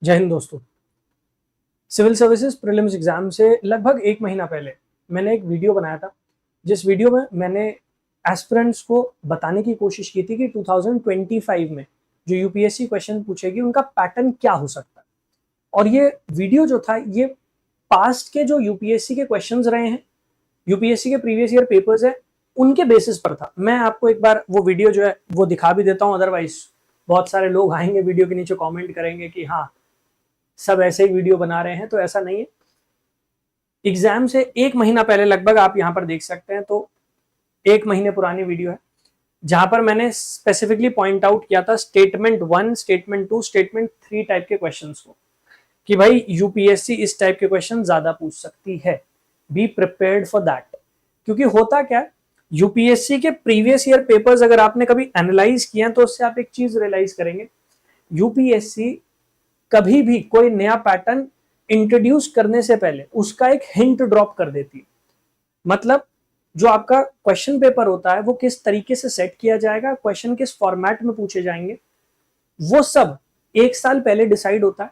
जय हिंद दोस्तों। Civil services prelims exam से लगभग एक महीना पहले मैंने एक वीडियो बनाया था, जिस वीडियो में मैंने एस्पिरेंट्स को बताने की कोशिश की थी कि 2025 में जो यूपीएससी क्वेश्चन पूछेगी उनका पैटर्न क्या हो सकता है। और ये वीडियो जो था ये पास्ट के जो यूपीएससी के क्वेश्चंस रहे हैं, यूपीएससी के प्रीवियस ईयर पेपर्स है, उनके बेसिस पर था। मैं आपको एक बार वो वीडियो जो है वो दिखा भी देता हूँ, अदरवाइज बहुत सारे लोग आएंगे वीडियो के नीचे कमेंट करेंगे कि हाँ सब ऐसे ही वीडियो बना रहे हैं, तो ऐसा नहीं है। एग्जाम से एक महीना पहले लगभग आप यहां पर देख सकते हैं, तो एक महीने पुरानी वीडियो है जहां पर मैंने स्पेसिफिकली पॉइंट आउट किया था स्टेटमेंट 1, स्टेटमेंट 2, स्टेटमेंट 3 टाइप के क्वेश्चंस को, कि भाई यूपीएससी इस टाइप के क्वेश्चन ज्यादा पूछ सकती है, बी प्रिपेयर्ड फॉर दैट। क्योंकि होता क्या है, यूपीएससी के प्रीवियस ईयर पेपर्स अगर आपने कभी एनालाइज किया तो उससे आप एक चीज रियलाइज करेंगे, यूपीएससी कभी भी कोई नया पैटर्न इंट्रोड्यूस करने से पहले उसका एक हिंट ड्रॉप कर देती है। मतलब जो आपका क्वेश्चन पेपर होता है वो किस तरीके से सेट किया जाएगा, क्वेश्चन किस फॉर्मेट में पूछे जाएंगे, वो सब एक साल पहले डिसाइड होता है।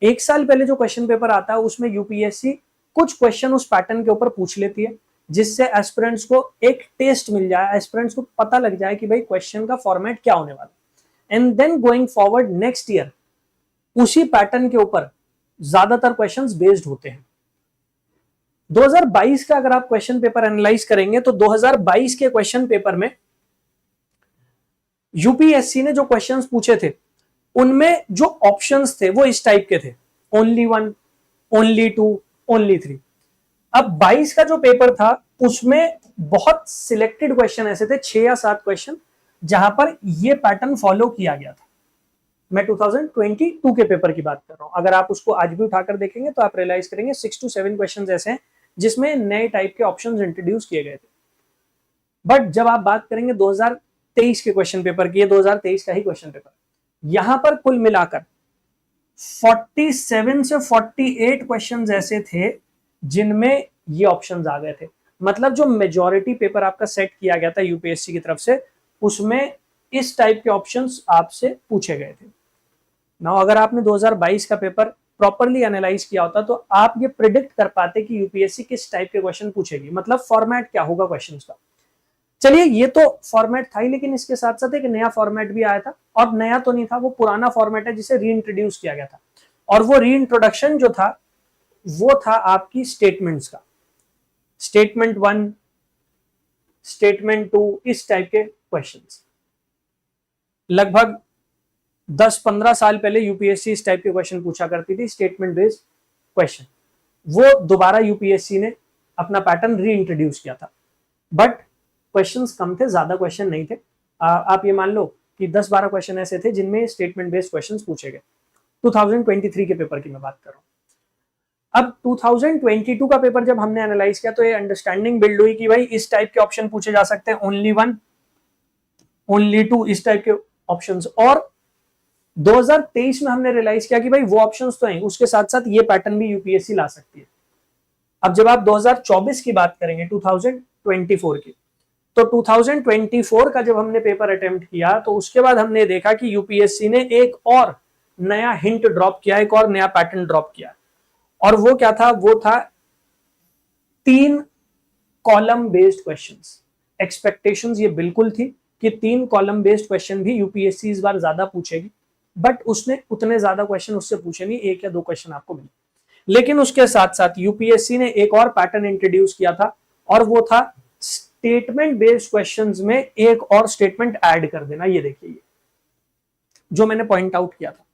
एक साल पहले जो क्वेश्चन पेपर आता है उसमें यूपीएससी कुछ क्वेश्चन उस पैटर्न के ऊपर पूछ लेती है, जिससे एस्पिरेंट्स को एक टेस्ट मिल जाए, एस्पिरेंट्स को पता लग जाए कि भाई क्वेश्चन का फॉर्मेट क्या होने वाला है। And then going forward next year उसी पैटर्न के ऊपर ज्यादातर क्वेश्चंस बेस्ड होते हैं। 2022 का अगर आप क्वेश्चन पेपर एनालाइज करेंगे तो 2022 के क्वेश्चन पेपर में यूपीएससी ने जो क्वेश्चंस पूछे थे उनमें जो ऑप्शंस थे वो इस टाइप के थे, ओनली 1, ओनली 2, ओनली 3। अब 22 का जो पेपर था उसमें बहुत सिलेक्टेड क्वेश्चन ऐसे थे, 6 या 7 क्वेश्चन जहां पर यह पैटर्न फॉलो किया गया था। मैं 2022 के पेपर की बात कर रहा हूं। अगर आप उसको आज भी उठाकर देखेंगे तो आप रियलाइज करेंगे 6 to 7 क्वेश्चंस ऐसे हैं जिसमें नए टाइप के ऑप्शंस इंट्रोड्यूस किए गए थे। बट जब आप बात करेंगे 2023 के क्वेश्चन पेपर की, 2023 का ही क्वेश्चन पेपर, यहां पर कुल मिलाकर 47 से 48 क्वेश्चंस ऐसे थे जिनमें ये ऑप्शंस आ गए थे। मतलब जो मेजॉरिटी पेपर आपका सेट किया गया था यूपीएससी की तरफ से उसमें इस टाइप के ऑप्शंस आपसे पूछे गए थे। नाउ अगर आपने 2022 का पेपर प्रॉपर्ली एनालाइज किया होता तो आप ये प्रिडिक्ट कर पाते कि यूपीएससी किस टाइप के क्वेश्चन पूछेगी, मतलब फॉर्मेट क्या होगा क्वेश्चंस का। चलिए ये तो फॉर्मेट था ही, लेकिन इसके साथ साथ एक नया फॉर्मेट भी आया था, और नया तो नहीं था, वो पुराना फॉर्मेट है जिसे रीइंट्रोड्यूस किया गया था। और वो रीइंट्रोडक्शन जो था वो था आपकी स्टेटमेंट्स का, स्टेटमेंट 1, स्टेटमेंट 2, इस टाइप के क्वेश्चंस। लगभग 10-15 साल पहले यूपीएससी इस टाइप के क्वेश्चन पूछा करती थी, स्टेटमेंट बेस्ड क्वेश्चन। वो दोबारा यूपीएससी ने अपना पैटर्न री इंट्रोड्यूस किया था, बट क्वेश्चंस कम थे, ज्यादा क्वेश्चन नहीं थे। आप ये मान लो कि 10-12 क्वेश्चन ऐसे थे जिनमें स्टेटमेंट बेस्ड क्वेश्चंस पूछे गए। 2023 के पेपर की मैं बात कर रहा हूं। अब 2022 का पेपर जब हमने एनालाइज किया तो ये अंडरस्टैंडिंग बिल्ड हुई कि भाई इस टाइप के ऑप्शन पूछे जा सकते हैं, ओनली 1, ओनली 2, इस टाइप के ऑप्शंस। और 2023 में हमने रियलाइज किया कि भाई वो ऑप्शंस तो हैं, उसके साथ साथ ये पैटर्न भी यूपीएससी ला सकती है। अब जब आप 2024 की बात करेंगे, 2024 की, तो 2024 का जब हमने पेपर अटेम्प्ट किया तो उसके बाद हमने देखा कि यूपीएससी ने एक और नया हिंट ड्रॉप किया, एक और नया पैटर्न ड्रॉप किया। और वो क्या था? वो था 3 कॉलम बेस्ड क्वेश्चंस। एक्सपेक्टेशंस ये बिल्कुल थी कि 3 कॉलम बेस्ड क्वेश्चन भी यूपीएससी इस बार ज्यादा पूछेगी, बट उसने उतने ज्यादा क्वेश्चन उससे पूछे नहीं, 1 या 2 क्वेश्चन आपको मिले। लेकिन उसके साथ साथ यूपीएससी ने एक और पैटर्न इंट्रोड्यूस किया था, और वो था स्टेटमेंट बेस्ड क्वेश्चंस में एक और स्टेटमेंट ऐड कर देना। ये देखिए, जो मैंने पॉइंट आउट किया था।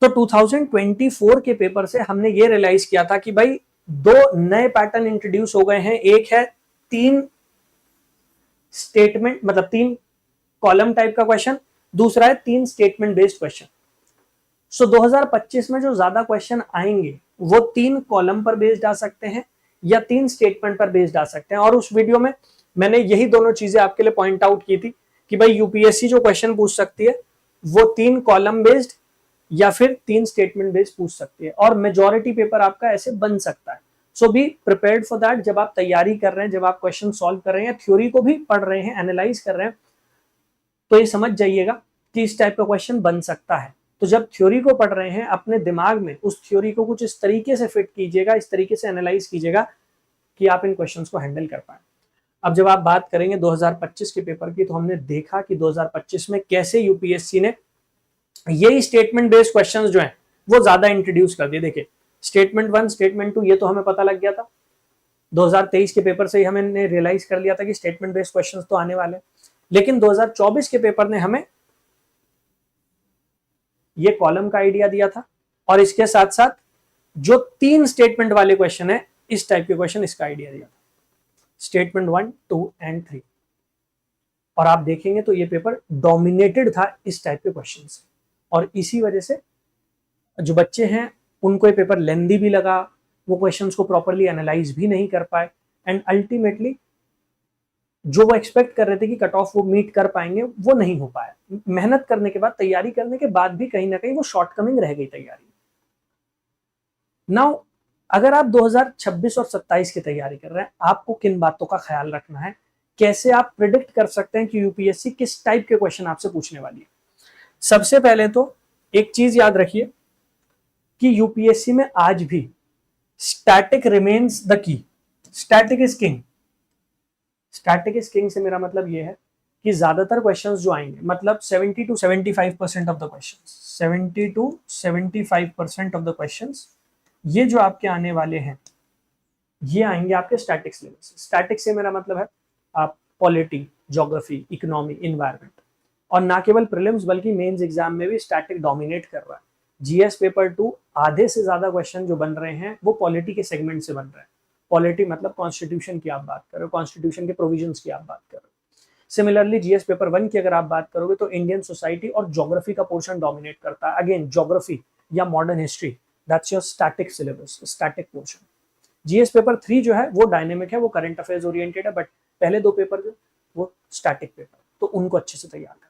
तो 2024 के पेपर से हमने ये रियलाइज किया था कि भाई 2 नए पैटर्न इंट्रोड्यूस हो गए हैं। एक है 3 स्टेटमेंट, मतलब 3 कॉलम टाइप का क्वेश्चन, दूसरा है 3 स्टेटमेंट बेस्ड क्वेश्चन। सो 2025 में जो ज्यादा क्वेश्चन आएंगे वो 3 कॉलम पर बेस्ड आ सकते हैं या 3 स्टेटमेंट पर बेस्ड आ सकते हैं। और उस वीडियो में मैंने यही दोनों चीजें आपके लिए पॉइंट आउट की थी कि भाई यूपीएससी जो क्वेश्चन पूछ सकती है वो 3 कॉलम बेस्ड या फिर 3 स्टेटमेंट बेस्ड पूछ सकती है, और मेजॉरिटी पेपर आपका ऐसे बन सकता है। सो बी प्रिपेयर्ड फॉर दैट। जब आप तैयारी कर रहे हैं, जब आप क्वेश्चन सॉल्व कर रहे हैं, थ्योरी को भी पढ़ रहे हैं, एनालाइज कर रहे हैं, तो ये समझ जाइएगा कि इस टाइप का क्वेश्चन बन सकता है। तो जब थ्योरी को पढ़ रहे हैं अपने दिमाग में उस थ्योरी को कुछ इस तरीके से फिट कीजिएगा, इस तरीके से एनालाइज कीजिएगा कि आप इन क्वेश्चंस को हैंडल कर पाए। अब जब आप बात करेंगे 2025 के पेपर की, तो हमने देखा कि 2025 में कैसे यूपीएससी ने यही स्टेटमेंट बेस्ड क्वेश्चंस जो हैं वो ज्यादा इंट्रोड्यूस कर दिए। देखिए स्टेटमेंट 1, स्टेटमेंट 2 ये तो हमें पता लग गया था, 2023 के पेपर से ही हमने रियलाइज कर लिया था कि स्टेटमेंट बेस्ड क्वेश्चंस तो आने वाले, लेकिन 2024 के पेपर ने हमें ये कॉलम का आइडिया दिया था और इसके साथ साथ जो 3 स्टेटमेंट वाले क्वेश्चन है इस टाइप के क्वेश्चन, इसका आइडिया दिया था, स्टेटमेंट 1, 2 एंड 3। और आप देखेंगे तो ये पेपर डोमिनेटेड था इस टाइप के क्वेश्चन से, और इसी वजह से जो बच्चे हैं उनको ये पेपर लेंदी भी लगा, वो क्वेश्चंस को प्रॉपर्ली एनालाइज भी नहीं कर पाए, एंड अल्टीमेटली जो वो एक्सपेक्ट कर रहे थे कि कट ऑफ वो मीट कर पाएंगे वो नहीं हो पाया। मेहनत करने के बाद, तैयारी करने के बाद भी कहीं ना कहीं वो शॉर्टकमिंग रह गई तैयारी। नाउ अगर आप 2026 और 27 की तैयारी कर रहे हैं, आपको किन बातों का ख्याल रखना है, कैसे आप प्रिडिक्ट कर सकते हैं कि यूपीएससी किस टाइप के क्वेश्चन आपसे पूछने वाली है। सबसे पहले तो एक चीज याद रखिए कि यूपीएससी में आज भी static remains the key. Static is king. Static is king से मेरा मतलब ये है कि ज्यादातर क्वेश्चंस जो आएंगे, मतलब 70 to 75% of the questions, 70 to 75% of the questions ये जो आपके आने वाले हैं ये आएंगे आपके स्टैटिक सिलेबस। स्टैटिक से मेरा मतलब है आप पॉलिटी, ज्योग्राफी, इकोनॉमी, इन्वायरमेंट, और ना केवल प्रीलिम्स बल्कि मेंस एग्जाम में भी स्टैटिक डोमिनेट कर रहा है। जीएस पेपर 2 आधे से ज्यादा क्वेश्चन जो बन रहे हैं वो पॉलिटी के सेगमेंट से बन रहे हैं। पॉलिटी मतलब कॉन्स्टिट्यूशन की आप बात कर रहे हो, कॉन्स्टिट्यूशन के प्रोविजंस की आप बात कर रहे हो। सिमिलरली जीएस पेपर 1 की अगर आप बात करोगे तो इंडियन सोसाइटी और ज्योग्राफी का पोर्शन डोमिनेट करता है। अगेन ज्योग्राफी या modern history, that's your static syllabus, static portion. GS paper 3 जो है वो डायनेमिक है, वो करंट अफेयर्स ओरिएंटेड है, बट पहले 2 पेपर जो वो स्टैटिक पेपर, तो उनको अच्छे से तैयार कर।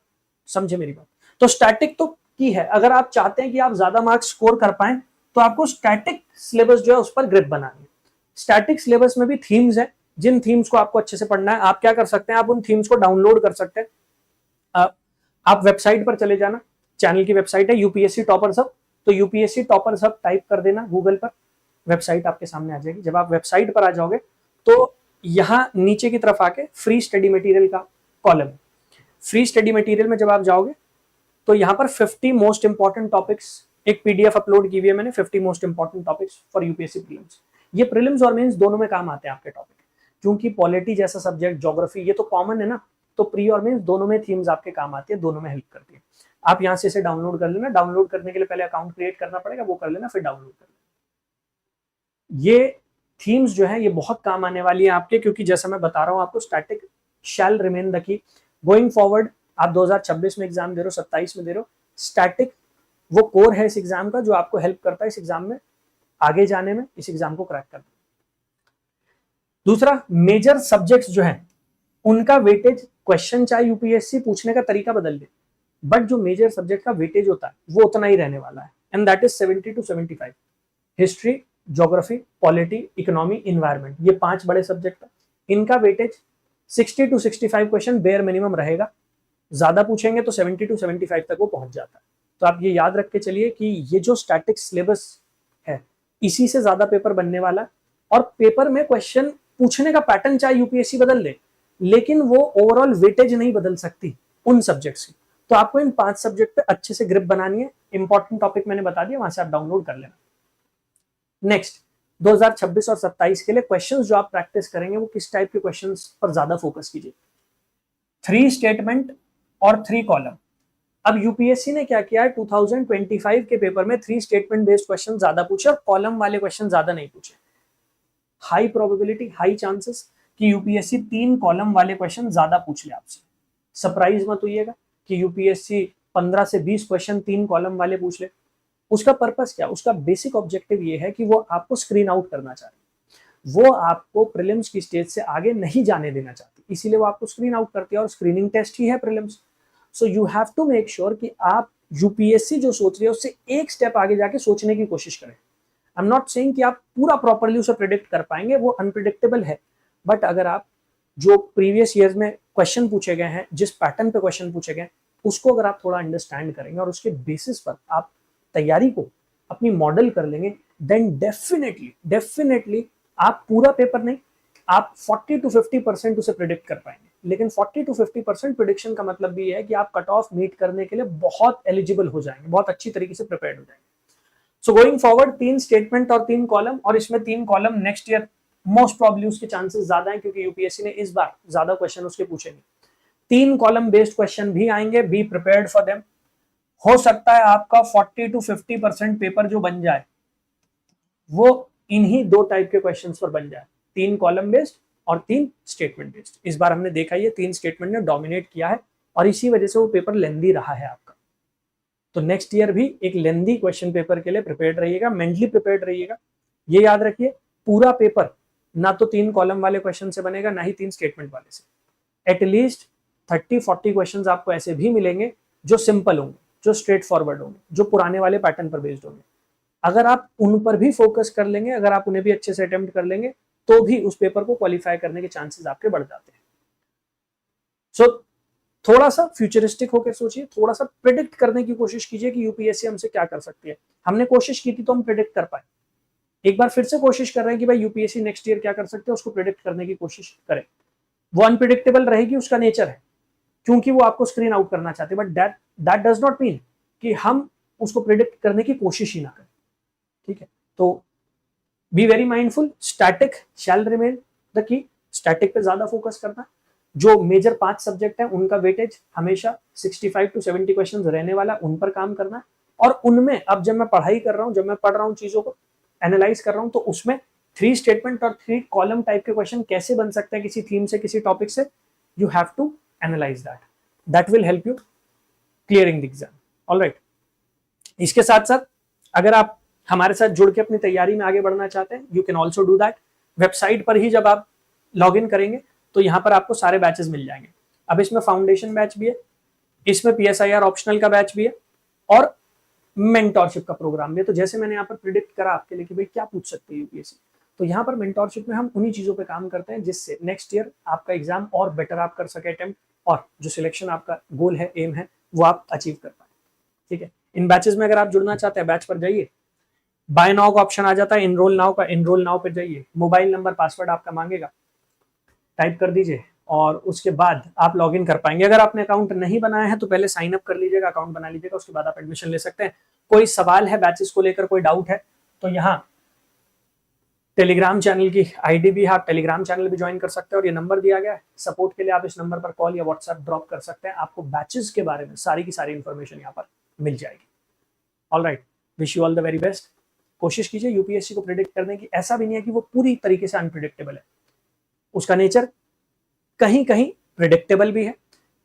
समझे मेरी बात? तो स्टैटिक तो की है, अगर आप चाहते हैं कि आप ज्यादा मार्क्स स्कोर कर पाए तो आपको स्टैटिक सिलेबस जो है उस पर ग्रिप बनानी है। स्टैटिक सिलेबस में भी थीम्स है, जिन थीम्स को आपको अच्छे से पढ़ना है। आप क्या कर सकते हैं, आप उन थीम्स को डाउनलोड कर सकते हैं। आप वेबसाइट पर चले जाना, चैनल की वेबसाइट है यूपीएससी टॉपर्स हब, तो यूपीएससी टॉपर्स हब टाइप कर देना गूगल पर, वेबसाइट आपके सामने आ जाएगी। जब आप वेबसाइट पर आ जाओगे तो यहाँ नीचे की तरफ आके फ्री स्टडी मटेरियल का कॉलम, फ्री स्टडी मटेरियल में जब आप जाओगे तो यहाँ पर 50 मोस्ट इंपॉर्टेंट टॉपिक्स एक पीडीएफ अपलोड की हुई है मैंने, 50 most important topics for UPSC prelims. ये प्रीलिम्स और मेंस दोनों में काम आते हैं आपके टॉपिक, क्योंकि पॉलिटी जैसा सब्जेक्ट, ज्योग्राफी, ये तो कॉमन है ना, तो प्री और मेंस दोनों में थीम्स आपके काम आती है, दोनों में हेल्प करती है। आप यहाँ से इसे डाउनलोड कर लेना। डाउनलोड करने के लिए पहले अकाउंट क्रिएट करना पड़ेगा, वो कर लेना, फिर डाउनलोड कर लेना। ये थीम्स जो है ये बहुत काम आने वाली है आपके, क्योंकि जैसा मैं बता रहा हूँ आपको, static shall remain the key. Going forward आप 2026 में एग्जाम दे रहे हो, 27 में दे रहे हो, स्टैटिक वो कोर है इस एग्जाम का जो आपको हेल्प करता है इस एग्जाम में आगे जाने में, इस एग्जाम को क्रैक करने में। दूसरा, मेजर सब्जेक्ट्स जो हैं उनका वेटेज, क्वेश्चन चाहे यूपीएससी पूछने का तरीका बदल दे, बट जो मेजर सब्जेक्ट का वेटेज होता है वो उतना ही रहने वाला है, and that is 70 to 75। History, geography, polity, economy, environment, ये 5 बड़े सब्जेक्ट है। इनका weightage 60 to 65 question bare minimum रहेगा। ज्यादा पूछेंगे तो 70 to 75 तक वो पहुंच जाता है। तो आप ये याद रख के चलिए कि ये जो स्टैटिक सिलेबस है इसी से ज्यादा पेपर बनने वाला है, और पेपर में क्वेश्चन पूछने का पैटर्न चाहे यूपीएससी बदल दे, लेकिन वो ओवरऑल वेटेज नहीं बदल सकती उन सब्जेक्ट्स की। तो आपको इन 5 सब्जेक्ट पे अच्छे से ग्रिप बनानी है। इंपॉर्टेंट टॉपिक मैंने बता दिया, वहां से आप डाउनलोड कर लेना। नेक्स्ट, 2026 और 27 के लिए क्वेश्चंस जो आप प्रैक्टिस करेंगे वो किस टाइप के क्वेश्चंस पर ज्यादा फोकस कीजिए। 3 स्टेटमेंट और 3 कॉलम। अब यूपीएससी ने क्या किया है, 2025 के पेपर में 3 स्टेटमेंट बेस्ड क्वेश्चन ज्यादा पूछे और कॉलम वाले क्वेश्चन ज्यादा नहीं पूछे। हाई प्रोबेबिलिटी, हाई चांसेस कि यूपीएससी 3 कॉलम वाले क्वेश्चन ज्यादा पूछ ले आपसे। सरप्राइज मत होइएगा कि यूपीएससी 15 से 20 क्वेश्चन 3 कॉलम वाले पूछ ले। उसका पर्पस क्या, उसका बेसिक ऑब्जेक्टिव ये है कि वो आपको स्क्रीन आउट करना चाहती है, वो आपको प्रीलिम्स की स्टेज से आगे नहीं जाने देना चाहती, इसीलिए वो आपको स्क्रीन आउट करती है, और स्क्रीनिंग टेस्ट ही है prelims. So you have to make sure कि आप यूपीएससी जो सोच रही है उससे एक स्टेप आगे जाके सोचने की कोशिश करें। आई एम नॉट सेइंग कि आप पूरा प्रॉपर्ली उसे प्रिडिक्ट कर पाएंगे, वो अनप्रिडिक्टेबल है, बट अगर आप जो प्रीवियस ईयर्स में क्वेश्चन पूछे गए हैं, जिस पैटर्न पे क्वेश्चन पूछे गए, उसको अगर आप थोड़ा अंडरस्टैंड करेंगे और उसके बेसिस पर आप तैयारी को अपनी मॉडल कर लेंगे, देन डेफिनेटली आप पूरा पेपर नहीं, आप 40 to 50% उसे प्रिडिक्ट कर पाएंगे। लेकिन 40 to 50% प्रिडिक्शन का मतलब भी है कि आप कट ऑफ मीट करने के लिए बहुत एलिजिबल हो जाएंगे, बहुत अच्छी तरीके से प्रिपेयर्ड हो जाएंगे। सो गोइंग फॉरवर्ड 3 स्टेटमेंट और 3 कॉलम, और इसमें 3 column next year most probably उसके चांसेस ज्यादा हैं क्योंकि यूपीएससी ने इस बार ज्यादा क्वेश्चन उसके पूछेंगे। 3 कॉलम बेस्ड क्वेश्चन भी आएंगे, बी प्रिपेयर्ड फॉर देम। हो सकता है आपका 40 to 50% पेपर जो बन जाए वो इन्हीं 2 टाइप के क्वेश्चंस पर बन जाए, 3 कॉलम बेस्ड और 3 स्टेटमेंट बेस्ड। इस बार हमने देखा ये 3 स्टेटमेंट ने डोमिनेट किया है और इसी वजह से वो पेपर लेंदी रहा है आपका। तो नेक्स्ट ईयर भी एक लेंदी क्वेश्चन पेपर के लिए प्रिपेयर्ड रहिएगा, मेंटली प्रिपेयर्ड रहिएगा। ये याद रखिए, पूरा पेपर ना तो 3 कॉलम वाले क्वेश्चन से बनेगा, ना ही 3 स्टेटमेंट वाले से। एटलीस्ट 30-40 क्वेश्चन आपको ऐसे भी मिलेंगे जो सिंपल होंगे, जो स्ट्रेट फॉरवर्ड होंगे, जो पुराने वाले पैटर्न पर बेस्ड होंगे। अगर आप उन पर भी फोकस कर लेंगे, अगर आप उन्हें भी अच्छे से अटेम्प्ट कर लेंगे, तो भी उस पेपर को क्वालिफाई करने के चांसेस आपके बढ़ जाते हैं। सो थोड़ा सा फ्यूचरिस्टिक होकर सोचिए, थोड़ा सा प्रिडिक्ट करने की कोशिश कीजिए कि यूपीएससी हमसे क्या कर सकती है। हमने कोशिश की थी तो हम प्रिडिक्ट कर पाए, एक बार फिर से कोशिश कर रहे हैं कि भाई यूपीएससी नेक्स्ट ईयर क्या कर सकते हैं, उसको प्रिडिक्ट करने की कोशिश करें। वो अनप्रिडिक्टेबल रहेगी, उसका नेचर है, क्योंकि वो आपको स्क्रीन आउट करना चाहते हैं, but that does not mean कि हम उसको प्रिडिक्ट करने की कोशिश ही ना करें। ठीक है, तो be very mindful, static shall remain the key. Static पे ज्यादा फोकस करना, जो मेजर 5 सब्जेक्ट है उनका वेटेज हमेशा 65 to 70 क्वेश्चन रहने वाला, उन पर काम करना। और उनमें अब जब मैं पढ़ाई कर रहा हूँ, जब मैं पढ़ रहा हूँ, चीजों को एनालाइज कर रहा हूँ, तो उसमें 3 स्टेटमेंट और 3 कॉलम टाइप के क्वेश्चन कैसे बन सकते हैं किसी थीम से, किसी टॉपिक से, you have to analyse that will help you clearing the exam. Alright, इसके साथ साथ अगर आप हमारे साथ जुड़ के अपनी तैयारी में आगे बढ़ना चाहते हैं, you can also do that. Website पर ही जब आप लॉग इन करेंगे तो यहाँ पर आपको सारे बैचेस मिल जाएंगे। अब इसमें फाउंडेशन बैच भी है, इसमें पीएसआईआर ऑप्शनल का बैच भी है, और मेंटोरशिप का प्रोग्राम भी है। तो जैसे मैंने यहाँ पर प्रिडिक्ट करा आपके लिए कि भाई क्या पूछ सकते हैं यूपीएससी, तो यहाँ पर मेंटोरशिप में हम उन्हीं चीजों पे काम करते हैं जिससे नेक्स्ट ईयर आपका एग्जाम और बेटर आप कर सके अटेम्प्ट, और जो सिलेक्शन आपका गोल है, एम है, वो आप अचीव कर पाए। ठीक है, इन बैचेस में अगर आप जुड़ना चाहते हैं, बैच पर जाइए, बाय नाउ का ऑप्शन आ जाता है, इनरोल नाउ का, इनरोल नाउ पे जाइए, मोबाइल नंबर पासवर्ड आपका मांगेगा, टाइप कर दीजिए और उसके बाद आप लॉगिन कर पाएंगे। अगर आपने अकाउंट नहीं बनाया है तो पहले साइन अप कर लीजिएगा, अकाउंट बना लीजिएगा, उसके बाद आप एडमिशन ले सकते हैं। कोई सवाल है बैचेस को लेकर, कोई डाउट है, तो यहाँ टेलीग्राम चैनल की आईडी भी है, आप टेलीग्राम चैनल भी ज्वाइन कर सकते हैं, और ये नंबर दिया गया है सपोर्ट के लिए, आप इस नंबर पर कॉल या व्हाट्सएप ड्रॉप कर सकते हैं। आपको बैचेस के बारे में सारी की सारी इंफॉर्मेशन यहाँ पर मिल जाएगी। Alright, wish you all the very best. कोशिश कीजिए यूपीएससी को प्रिडिक्ट करने की। ऐसा भी नहीं है कि वो पूरी तरीके से अनप्रिडिक्टेबल है, उसका नेचर कहीं कहीं प्रिडिक्टेबल भी है।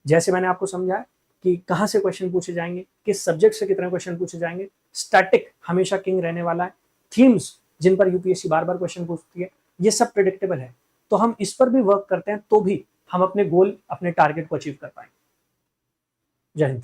जैसे मैंने आपको समझाया कि कहां से क्वेश्चन पूछे जाएंगे, किस सब्जेक्ट से कितने क्वेश्चन पूछे जाएंगे, स्टैटिक हमेशा किंग रहने वाला है, थीम्स जिन पर यूपीएससी बार बार क्वेश्चन पूछती है, ये सब प्रिडिक्टेबल है। तो हम इस पर भी वर्क करते हैं तो भी हम अपने गोल, अपने टारगेट को अचीव कर पाएंगे। जय हिंद।